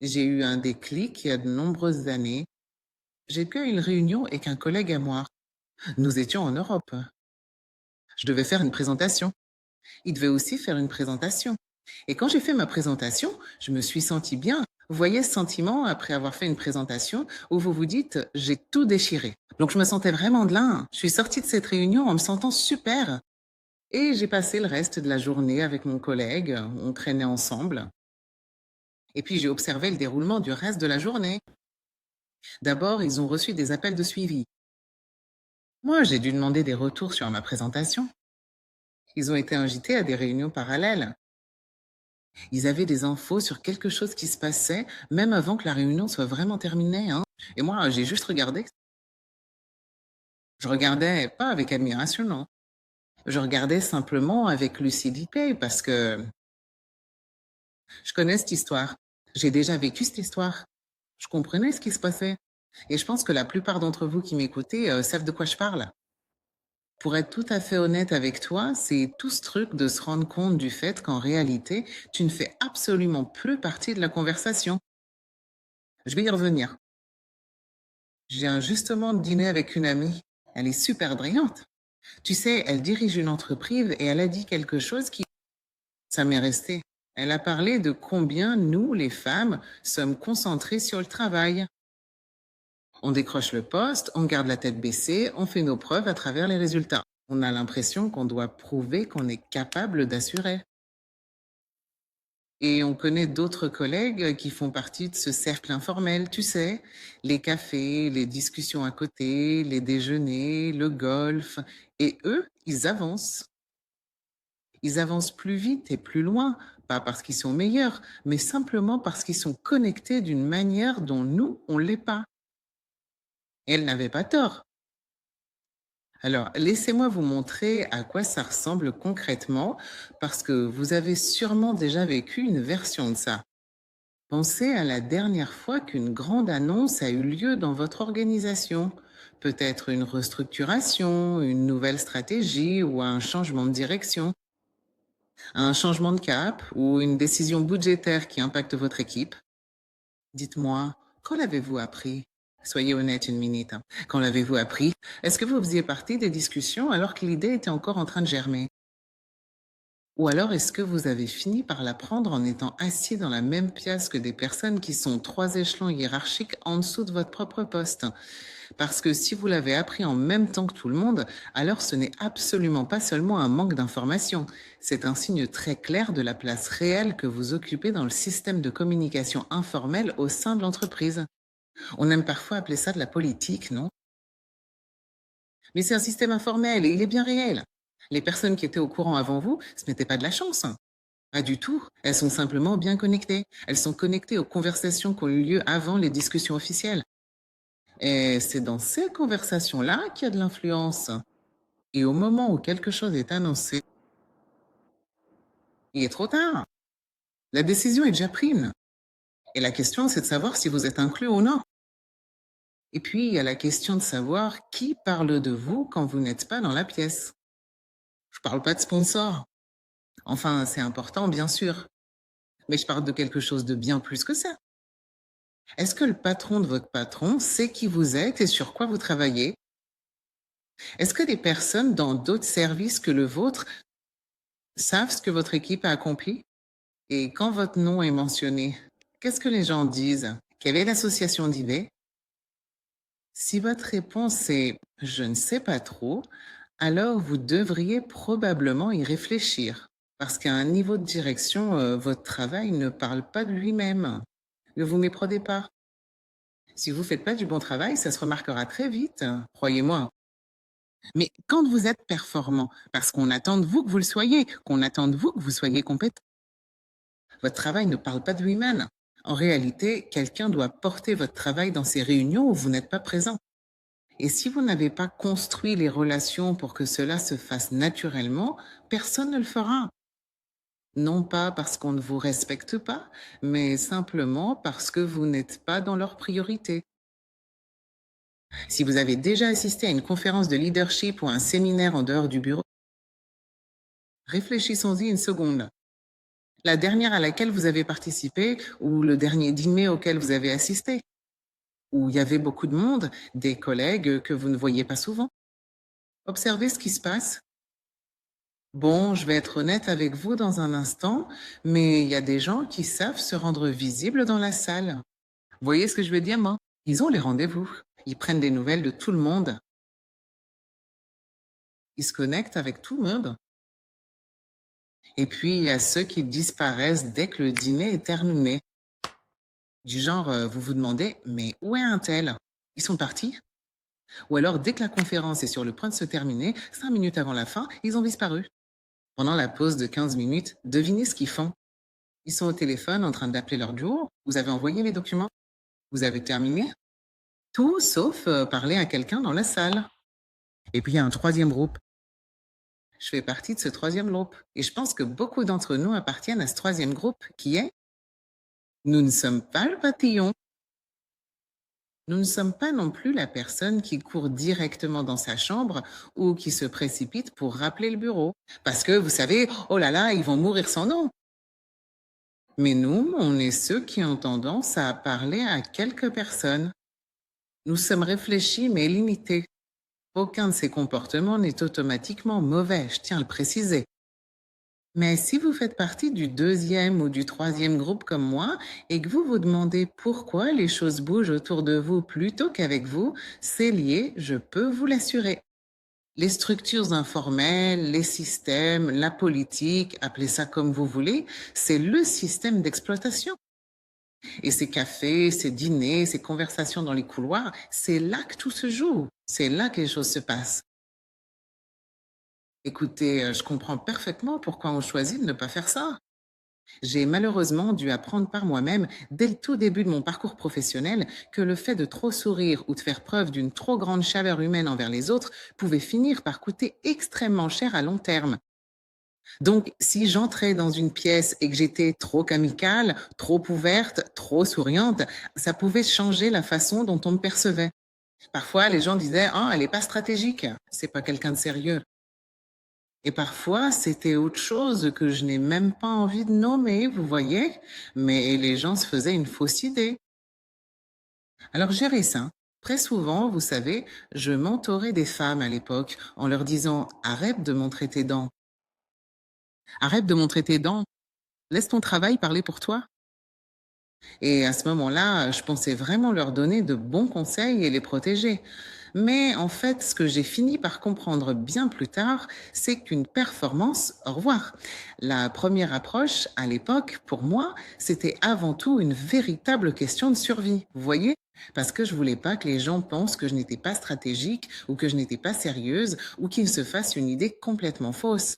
J'ai eu un déclic il y a de nombreuses années. J'étais à une réunion avec un collègue à moi. Nous étions en Europe. Je devais faire une présentation. Il devait aussi faire une présentation. Et quand j'ai fait ma présentation, je me suis sentie bien. Vous voyez ce sentiment après avoir fait une présentation où vous vous dites j'ai tout déchiré. Donc je me sentais vraiment de là. Je suis sortie de cette réunion en me sentant super. Et j'ai passé le reste de la journée avec mon collègue. On traînait ensemble. Et puis j'ai observé le déroulement du reste de la journée. D'abord, ils ont reçu des appels de suivi. Moi, j'ai dû demander des retours sur ma présentation. Ils ont été invités à des réunions parallèles. Ils avaient des infos sur quelque chose qui se passait, même avant que la réunion soit vraiment terminée, hein. Et moi, j'ai juste regardé. Je regardais pas avec admiration, non. Je regardais simplement avec lucidité parce que je connais cette histoire. J'ai déjà vécu cette histoire. Je comprenais ce qui se passait. Et je pense que la plupart d'entre vous qui m'écoutez savent de quoi je parle. Pour être tout à fait honnête avec toi, c'est tout ce truc de se rendre compte du fait qu'en réalité, tu ne fais absolument plus partie de la conversation. Je vais y revenir. Je viens justement de dîner avec une amie. Elle est super brillante. Tu sais, elle dirige une entreprise et elle a dit quelque chose qui... Ça m'est resté. Elle a parlé de combien nous, les femmes, sommes concentrées sur le travail. On décroche le poste, on garde la tête baissée, on fait nos preuves à travers les résultats. On a l'impression qu'on doit prouver qu'on est capable d'assurer. Et on connaît d'autres collègues qui font partie de ce cercle informel, tu sais, les cafés, les discussions à côté, les déjeuners, le golf. Et eux, ils avancent. Ils avancent plus vite et plus loin, pas parce qu'ils sont meilleurs, mais simplement parce qu'ils sont connectés d'une manière dont nous, on l'est pas. Et elle n'avait pas tort. Alors, laissez-moi vous montrer à quoi ça ressemble concrètement, parce que vous avez sûrement déjà vécu une version de ça. Pensez à la dernière fois qu'une grande annonce a eu lieu dans votre organisation. Peut-être une restructuration, une nouvelle stratégie ou un changement de direction, un changement de cap ou une décision budgétaire qui impacte votre équipe. Dites-moi, quand l'avez-vous appris? Soyez honnête une minute, hein. Quand l'avez-vous appris? Est-ce que vous faisiez partie des discussions alors que l'idée était encore en train de germer? Ou alors est-ce que vous avez fini par l'apprendre en étant assis dans la même pièce que des personnes qui sont 3 échelons hiérarchiques en dessous de votre propre poste? Parce que si vous l'avez appris en même temps que tout le monde, alors ce n'est absolument pas seulement un manque d'information. C'est un signe très clair de la place réelle que vous occupez dans le système de communication informelle au sein de l'entreprise. On aime parfois appeler ça de la politique, non? Mais c'est un système informel et il est bien réel. Les personnes qui étaient au courant avant vous, ce n'était pas de la chance. Pas du tout. Elles sont simplement bien connectées. Elles sont connectées aux conversations qui ont eu lieu avant les discussions officielles. Et c'est dans ces conversations-là qu'il y a de l'influence. Et au moment où quelque chose est annoncé, il est trop tard. La décision est déjà prise. Et la question, c'est de savoir si vous êtes inclus ou non. Et puis, il y a la question de savoir qui parle de vous quand vous n'êtes pas dans la pièce. Je parle pas de sponsor. Enfin, c'est important, bien sûr. Mais je parle de quelque chose de bien plus que ça. Est-ce que le patron de votre patron sait qui vous êtes et sur quoi vous travaillez? Est-ce que des personnes dans d'autres services que le vôtre savent ce que votre équipe a accompli? Et quand votre nom est mentionné, qu'est-ce que les gens disent? Quelle est l'association d'idées? Si votre réponse est je ne sais pas trop, alors vous devriez probablement y réfléchir. Parce qu'à un niveau de direction, votre travail ne parle pas de lui-même. Ne vous méprenez pas. Si vous faites pas du bon travail, ça se remarquera très vite, croyez-moi. Mais quand vous êtes performant, parce qu'on attend de vous que vous le soyez, qu'on attend de vous que vous soyez compétent, votre travail ne parle pas de lui-même. En réalité, quelqu'un doit porter votre travail dans ces réunions où vous n'êtes pas présent. Et si vous n'avez pas construit les relations pour que cela se fasse naturellement, personne ne le fera. Non pas parce qu'on ne vous respecte pas, mais simplement parce que vous n'êtes pas dans leur priorité. Si vous avez déjà assisté à une conférence de leadership ou à un séminaire en dehors du bureau, réfléchissons-y une seconde. La dernière à laquelle vous avez participé ou le dernier dîner auquel vous avez assisté, où il y avait beaucoup de monde, des collègues que vous ne voyez pas souvent. Observez ce qui se passe. Bon, je vais être honnête avec vous dans un instant, mais il y a des gens qui savent se rendre visibles dans la salle. Vous voyez ce que je veux dire, moi? Ils ont les rendez-vous. Ils prennent des nouvelles de tout le monde. Ils se connectent avec tout le monde. Et puis, il y a ceux qui disparaissent dès que le dîner est terminé. Du genre, vous vous demandez, mais où est un tel? Ils sont partis? Ou alors, dès que la conférence est sur le point de se terminer, 5 minutes avant la fin, ils ont disparu. Pendant la pause de 15 minutes, devinez ce qu'ils font. Ils sont au téléphone en train d'appeler leur duo. Vous avez envoyé les documents? Vous avez terminé? Tout sauf parler à quelqu'un dans la salle. Et puis, il y a un troisième groupe. Je fais partie de ce troisième groupe. Et je pense que beaucoup d'entre nous appartiennent à ce troisième groupe qui est nous ne sommes pas le papillon. Nous ne sommes pas non plus la personne qui court directement dans sa chambre ou qui se précipite pour rappeler le bureau. Parce que, vous savez, oh là là, ils vont mourir sans nous. Mais nous, on est ceux qui ont tendance à parler à quelques personnes. Nous sommes réfléchis mais limités. Aucun de ces comportements n'est automatiquement mauvais, je tiens à le préciser. Mais si vous faites partie du deuxième ou du troisième groupe comme moi et que vous vous demandez pourquoi les choses bougent autour de vous plutôt qu'avec vous, c'est lié, je peux vous l'assurer. Les structures informelles, les systèmes, la politique, appelez ça comme vous voulez, c'est le système d'exploitation. Et ces cafés, ces dîners, ces conversations dans les couloirs, c'est là que tout se joue. C'est là que les choses se passent. Écoutez, je comprends parfaitement pourquoi on choisit de ne pas faire ça. J'ai malheureusement dû apprendre par moi-même, dès le tout début de mon parcours professionnel, que le fait de trop sourire ou de faire preuve d'une trop grande chaleur humaine envers les autres pouvait finir par coûter extrêmement cher à long terme. Donc, si j'entrais dans une pièce et que j'étais trop amicale, trop ouverte, trop souriante, ça pouvait changer la façon dont on me percevait. Parfois, les gens disaient: «Ah, elle n'est pas stratégique, c'est pas quelqu'un de sérieux». Et parfois, c'était autre chose que je n'ai même pas envie de nommer, vous voyez? Mais les gens se faisaient une fausse idée. Alors, gérer ça. Très souvent, vous savez, je mentorais des femmes à l'époque en leur disant: «Arrête de montrer tes dents. Arrête de montrer tes dents. Laisse ton travail parler pour toi». Et à ce moment-là, je pensais vraiment leur donner de bons conseils et les protéger. Mais en fait, ce que j'ai fini par comprendre bien plus tard, c'est qu'une performance, au revoir. La première approche, à l'époque, pour moi, c'était avant tout une véritable question de survie. Vous voyez? Parce que je voulais pas que les gens pensent que je n'étais pas stratégique ou que je n'étais pas sérieuse ou qu'ils se fassent une idée complètement fausse.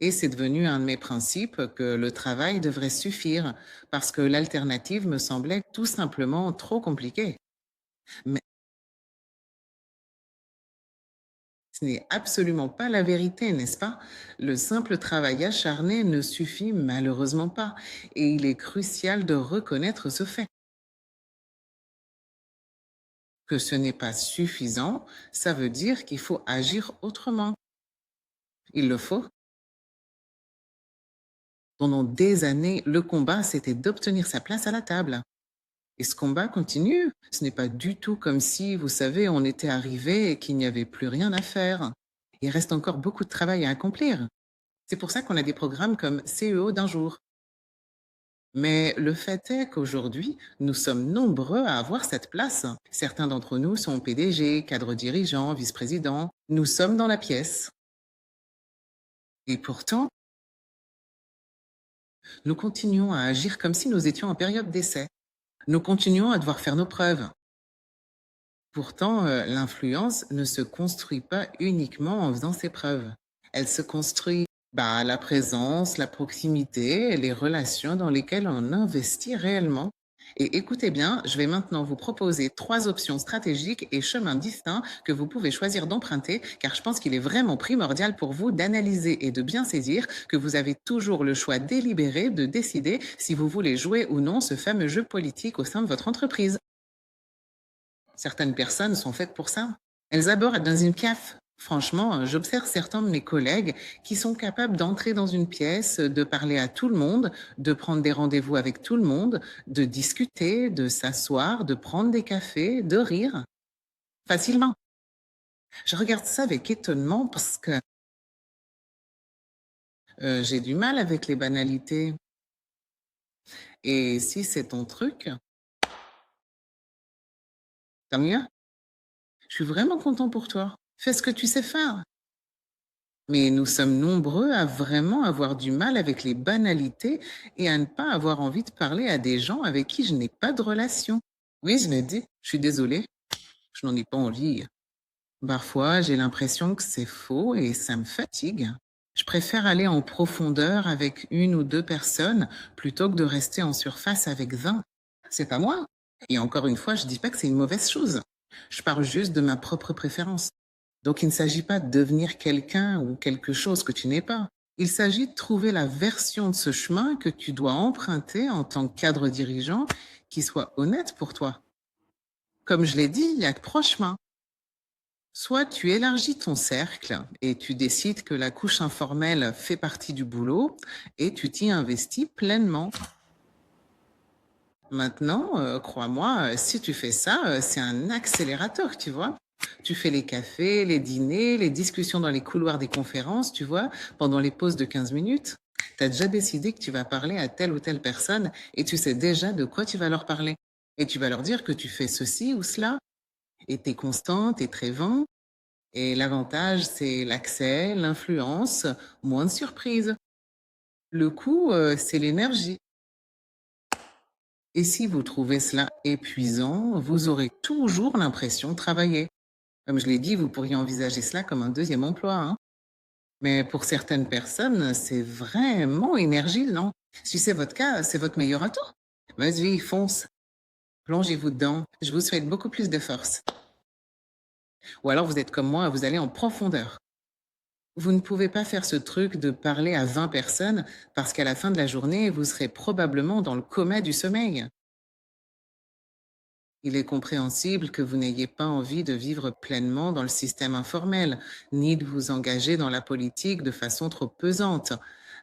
Et c'est devenu un de mes principes que le travail devrait suffire parce que l'alternative me semblait tout simplement trop compliquée. Mais ce n'est absolument pas la vérité, n'est-ce pas? Le simple travail acharné ne suffit malheureusement pas et il est crucial de reconnaître ce fait. Que ce n'est pas suffisant, ça veut dire qu'il faut agir autrement. Il le faut. Pendant des années, le combat, c'était d'obtenir sa place à la table. Et ce combat continue. Ce n'est pas du tout comme si, vous savez, on était arrivé et qu'il n'y avait plus rien à faire. Il reste encore beaucoup de travail à accomplir. C'est pour ça qu'on a des programmes comme CEO d'un jour. Mais le fait est qu'aujourd'hui, nous sommes nombreux à avoir cette place. Certains d'entre nous sont PDG, cadres dirigeants, vice-présidents. Nous sommes dans la pièce. Et pourtant, nous continuons à agir comme si nous étions en période d'essai. Nous continuons à devoir faire nos preuves. Pourtant, l'influence ne se construit pas uniquement en faisant ses preuves. Elle se construit, bah, la présence, la proximité et les relations dans lesquelles on investit réellement. Et écoutez bien, je vais maintenant vous proposer 3 options stratégiques et chemins distincts que vous pouvez choisir d'emprunter, car je pense qu'il est vraiment primordial pour vous d'analyser et de bien saisir que vous avez toujours le choix délibéré de décider si vous voulez jouer ou non ce fameux jeu politique au sein de votre entreprise. Certaines personnes sont faites pour ça. Elles adorent être dans une caf, Franchement, j'observe certains de mes collègues qui sont capables d'entrer dans une pièce, de parler à tout le monde, de prendre des rendez-vous avec tout le monde, de discuter, de s'asseoir, de prendre des cafés, de rire, facilement. Je regarde ça avec étonnement parce que j'ai du mal avec les banalités. Et si c'est ton truc, tant mieux. Je suis vraiment content pour toi. Fais ce que tu sais faire. Mais nous sommes nombreux à vraiment avoir du mal avec les banalités et à ne pas avoir envie de parler à des gens avec qui je n'ai pas de relation. Oui, je l'ai dit, je suis désolée, je n'en ai pas envie. Parfois, j'ai l'impression que c'est faux et ça me fatigue. Je préfère aller en profondeur avec une ou deux personnes plutôt que de rester en surface avec 20. C'est pas moi. Et encore une fois, je dis pas que c'est une mauvaise chose. Je parle juste de ma propre préférence. Donc il ne s'agit pas de devenir quelqu'un ou quelque chose que tu n'es pas. Il s'agit de trouver la version de ce chemin que tu dois emprunter en tant que cadre dirigeant qui soit honnête pour toi. Comme je l'ai dit, il y a que trois chemins. Soit tu élargis ton cercle et tu décides que la couche informelle fait partie du boulot et tu t'y investis pleinement. Maintenant, crois-moi, si tu fais ça, c'est un accélérateur, tu vois. Tu fais les cafés, les dîners, les discussions dans les couloirs des conférences, tu vois, pendant les pauses de 15 minutes. Tu as déjà décidé que tu vas parler à telle ou telle personne et tu sais déjà de quoi tu vas leur parler. Et tu vas leur dire que tu fais ceci ou cela. Et tu es constant, tu es très vent. Et l'avantage, c'est l'accès, l'influence, moins de surprises. Le coût, c'est l'énergie. Et si vous trouvez cela épuisant, vous aurez toujours l'impression de travailler. Comme je l'ai dit, vous pourriez envisager cela comme un deuxième emploi, hein. Mais pour certaines personnes, c'est vraiment énergisant. Si c'est votre cas, c'est votre meilleur atout. Vas-y, fonce, plongez-vous dedans. Je vous souhaite beaucoup plus de force. Ou alors vous êtes comme moi, vous allez en profondeur. Vous ne pouvez pas faire ce truc de parler à 20 personnes parce qu'à la fin de la journée, vous serez probablement dans le coma du sommeil. Il est compréhensible que vous n'ayez pas envie de vivre pleinement dans le système informel, ni de vous engager dans la politique de façon trop pesante.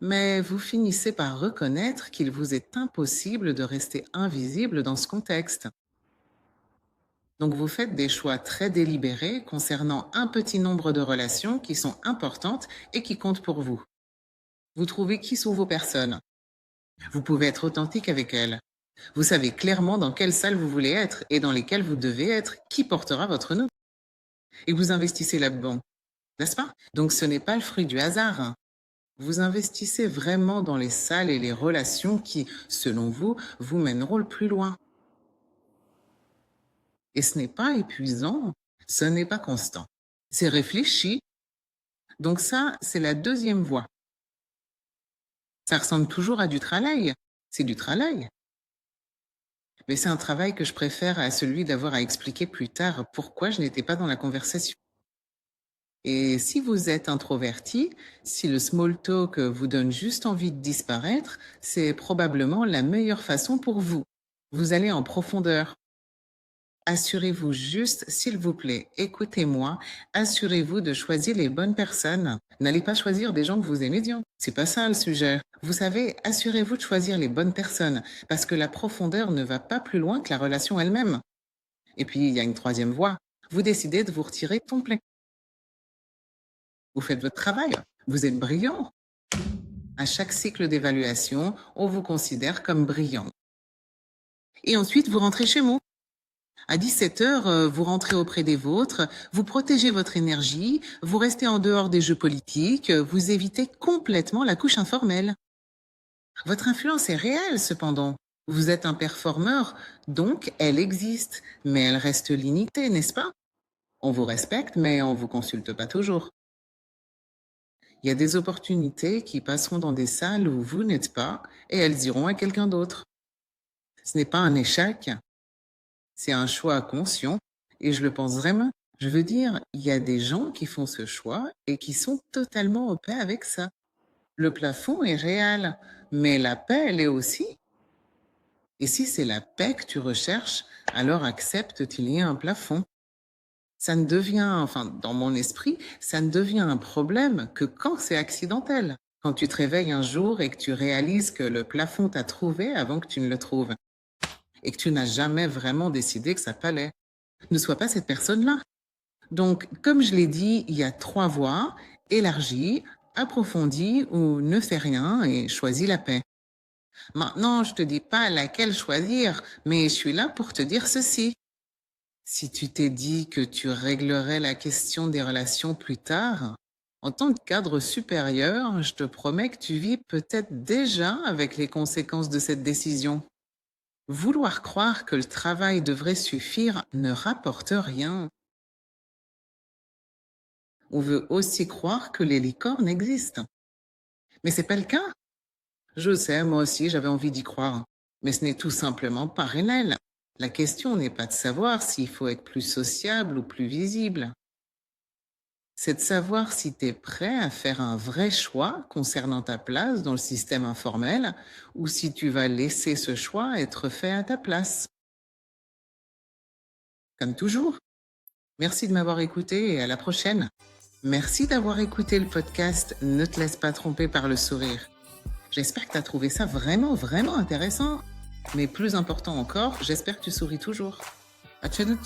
Mais vous finissez par reconnaître qu'il vous est impossible de rester invisible dans ce contexte. Donc vous faites des choix très délibérés concernant un petit nombre de relations qui sont importantes et qui comptent pour vous. Vous trouvez qui sont vos personnes. Vous pouvez être authentique avec elles. Vous savez clairement dans quelle salle vous voulez être et dans lesquelles vous devez être, qui portera votre nom. Et vous investissez là-dedans, n'est-ce pas? Donc ce n'est pas le fruit du hasard, hein. Vous investissez vraiment dans les salles et les relations qui, selon vous, vous mèneront le plus loin. Et ce n'est pas épuisant, ce n'est pas constant. C'est réfléchi. Donc ça, c'est la deuxième voie. Ça ressemble toujours à du travail. C'est du travail. Mais c'est un travail que je préfère à celui d'avoir à expliquer plus tard pourquoi je n'étais pas dans la conversation. Et si vous êtes introverti, si le small talk vous donne juste envie de disparaître, c'est probablement la meilleure façon pour vous. Vous allez en profondeur. Assurez-vous juste, s'il vous plaît, écoutez-moi, assurez-vous de choisir les bonnes personnes. N'allez pas choisir des gens que vous aimez bien. C'est pas ça le sujet. Vous savez, assurez-vous de choisir les bonnes personnes, parce que la profondeur ne va pas plus loin que la relation elle-même. Et puis, il y a une troisième voie. Vous décidez de vous retirer complet. Vous faites votre travail. Vous êtes brillant. À chaque cycle d'évaluation, on vous considère comme brillant. Et ensuite, vous rentrez chez vous. À 17 heures, vous rentrez auprès des vôtres, vous protégez votre énergie, vous restez en dehors des jeux politiques, vous évitez complètement la couche informelle. Votre influence est réelle cependant. Vous êtes un performeur, donc elle existe, mais elle reste limitée, n'est-ce pas? On vous respecte, mais on vous consulte pas toujours. Il y a des opportunités qui passeront dans des salles où vous n'êtes pas et elles iront à quelqu'un d'autre. Ce n'est pas un échec, c'est un choix conscient et je le pense vraiment. Je veux dire, il y a des gens qui font ce choix et qui sont totalement au paix avec ça. Le plafond est réel, mais la paix, elle est aussi. Et si c'est la paix que tu recherches, alors accepte qu'il y ait un plafond. Ça ne devient, enfin, dans mon esprit, ça ne devient un problème que quand c'est accidentel. Quand tu te réveilles un jour et que tu réalises que le plafond t'a trouvé avant que tu ne le trouves et que tu n'as jamais vraiment décidé que ça t'allait. Ne sois pas cette personne-là. Donc, comme je l'ai dit, il y a 3 voies: élargie, approfondie ou ne fais rien et choisis la paix. Maintenant, je te dis pas laquelle choisir, mais je suis là pour te dire ceci. Si tu t'es dit que tu réglerais la question des relations plus tard, en tant que cadre supérieur, je te promets que tu vis peut-être déjà avec les conséquences de cette décision. Vouloir croire que le travail devrait suffire ne rapporte rien. On veut aussi croire que les licornes existent. Mais c'est pas le cas. Je sais, moi aussi, j'avais envie d'y croire. Mais ce n'est tout simplement pas réel. La question n'est pas de savoir s'il faut être plus sociable ou plus visible. C'est de savoir si tu es prêt à faire un vrai choix concernant ta place dans le système informel ou si tu vas laisser ce choix être fait à ta place. Comme toujours, merci de m'avoir écouté et à la prochaine. Merci d'avoir écouté le podcast Ne te laisse pas tromper par le sourire. J'espère que tu as trouvé ça vraiment, vraiment intéressant. Mais plus important encore, j'espère que tu souris toujours. À très vite.